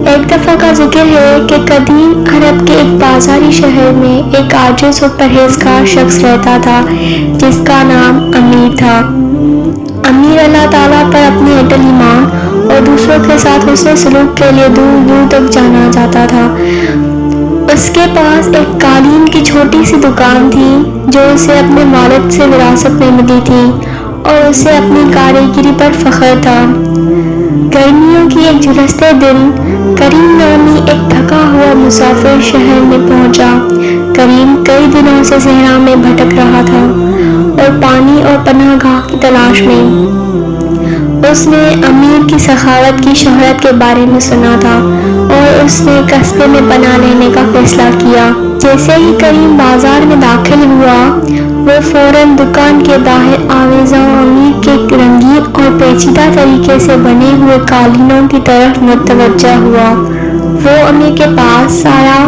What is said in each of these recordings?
ایک دفعہ کا ذکر ہے کہ قدیم عرب کے ایک بازاری شہر میں ایک عاجز و پرہیزگار شخص رہتا تھا جس کا نام امیر تھا۔ امیر اللہ تعالیٰ پر اپنے اٹل ایمان اور دوسروں کے ساتھ حسن سلوک کے لیے دور دور تک جانا جاتا تھا۔ اس کے پاس ایک قالین کی چھوٹی سی دکان تھی جو اسے اپنے والد سے وراثت میں ملی تھی اور اسے اپنی کاریگری پر فخر تھا۔ گرمیوں کی ایک جھلستے دن کریم نامی ایک تھکا ہوا مسافر شہر میں پہنچا۔ کریم کئی دنوں سے صحرا میں بھٹک رہا تھا اور پانی اور پناہ گاہ کی تلاش میں۔ اس نے امیر کی سخاوت کی شہرت کے بارے میں سنا تھا اور اس نے قصبے میں پناہ لینے کا فیصلہ کیا۔ جیسے ہی کریم بازار میں داخل ہوا وہ فوراً دکان کے باہر آویزاں امیر کے رنگین اور پیچیدہ طریقے سے بنے ہوئے قالینوں کی طرف متوجہ ہوا۔ وہ امیر کے پاس آیا،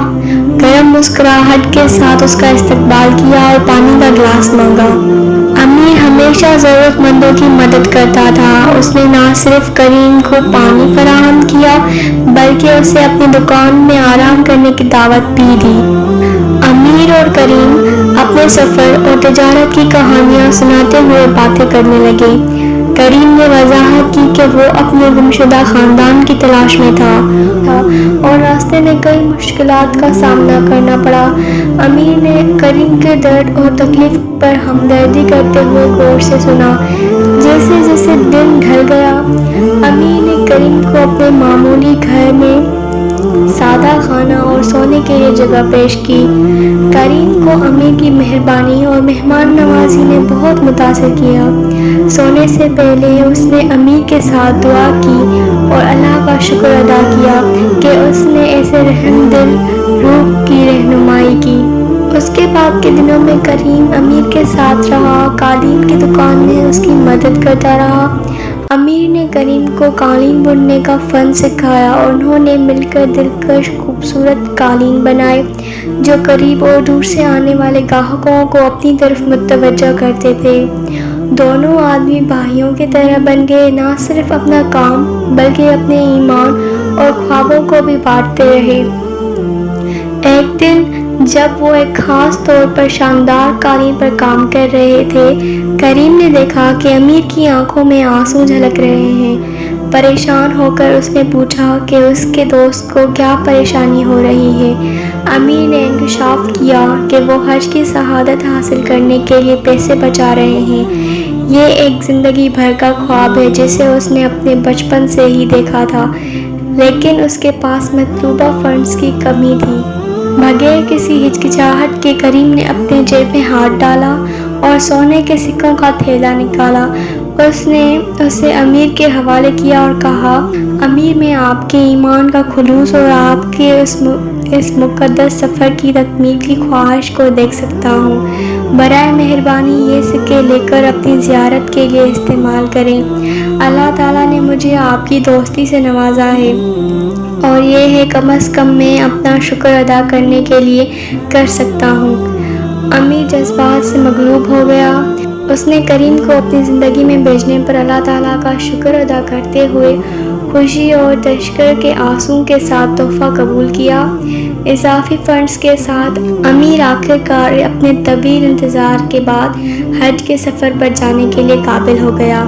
گرم مسکراہٹ کے ساتھ اس کا استقبال کیا اور پانی کا گلاس مانگا۔ امیر ہمیشہ ضرورت مندوں کی مدد کرتا تھا۔ اس نے نہ صرف کریم کو پانی فراہم کیا بلکہ اسے اپنی دکان میں آرام کرنے کی دعوت بھی دی۔ امیر اور کریم اپنے سفر اور تجارت کی کہانیاں سناتے ہوئے باتیں کرنے لگے۔ کریم نے وضاحت کی کہ وہ اپنے گمشدہ خاندان کی تلاش میں تھا اور راستے میں کئی مشکلات کا سامنا کرنا پڑا۔ امیر نے کریم کے درد اور تکلیف پر ہمدردی کرتے ہوئے غور سے سنا۔ جیسے جیسے دن ڈھل گیا امیر نے کریم کو اپنے معمولی گھر میں سادہ کھانا اور سونے کے لیے جگہ پیش کی۔ کریم کو امیر کی مہربانی اور مہمان نوازی نے بہت متاثر کیا۔ سونے سے پہلے اس نے امیر کے ساتھ دعا کی اور اللہ کا شکر ادا کیا کہ اس نے ایسے رحم دل روح کی رہنمائی کی۔ اس کے بعد کے دنوں میں کریم امیر کے ساتھ رہا، قالین کی دکان میں اس کی مدد کرتا رہا۔ امیر نے کریم کو قالین بننے کا فن سکھایا اور انہوں نے مل کر دلکش خوبصورت قالین بنائے جو قریب اور دور سے آنے والے گاہکوں کو اپنی طرف متوجہ کرتے تھے۔ دونوں آدمی بھائیوں کی طرح بن گئے، نہ صرف اپنا کام بلکہ اپنے ایمان اور خوابوں کو بھی بانٹتے رہے۔ ایک دن جب وہ ایک خاص طور پر شاندار قالین پر کام کر رہے تھے، کریم نے دیکھا کہ امیر کی آنکھوں میں آنسو جھلک رہے ہیں۔ پریشان ہو کر اس نے پوچھا کہ اس کے دوست کو کیا پریشانی ہو رہی ہے۔ امیر نے انکشاف کیا کہ وہ حج کی شہادت حاصل کرنے کے لیے پیسے بچا رہے ہیں۔ یہ ایک زندگی بھر کا خواب ہے جسے اس نے اپنے بچپن سے ہی دیکھا تھا، لیکن اس کے پاس مطلوبہ فنڈز کی کمی تھی۔ بغیر کسی ہچکچاہٹ کے کریم نے اپنے جیب میں ہاتھ ڈالا اور سونے کے سکوں کا تھیلا نکالا۔ اس نے اسے امیر کے حوالے کیا اور کہا، امیر میں آپ کے ایمان کا خلوص اور آپ کے اس مقدس سفر کی تکمیل کی خواہش کو دیکھ سکتا ہوں۔ برائے مہربانی یہ سکے لے کر اپنی زیارت کے لیے استعمال کریں۔ اللہ تعالیٰ نے مجھے آپ کی دوستی سے نوازا ہے اور یہ ہے کم از کم میں اپنا شکر ادا کرنے کے لیے کر سکتا ہوں۔ امیر جذبات سے مغلوب ہو گیا۔ اس نے کریم کو اپنی زندگی میں بھیجنے پر اللہ تعالیٰ کا شکر ادا کرتے ہوئے خوشی اور تشکر کے آنسو کے ساتھ تحفہ قبول کیا۔ اضافی فنڈز کے ساتھ امیر آخر کار اپنے طویل انتظار کے بعد حج کے سفر پر جانے کے لیے قابل ہو گیا۔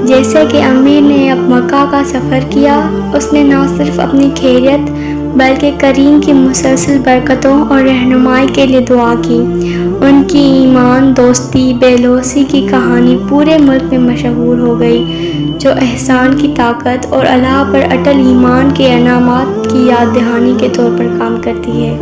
جیسے کہ امیر نے اب مکہ کا سفر کیا، اس نے نہ صرف اپنی خیریت بلکہ کریم کی مسلسل برکتوں اور رہنمائی کے لیے دعا کی۔ ان کی ایمان، دوستی، بے لوثی کی کہانی پورے ملک میں مشہور ہو گئی، جو احسان کی طاقت اور اللہ پر اٹل ایمان کے انعامات کی یاد دہانی کے طور پر کام کرتی ہے۔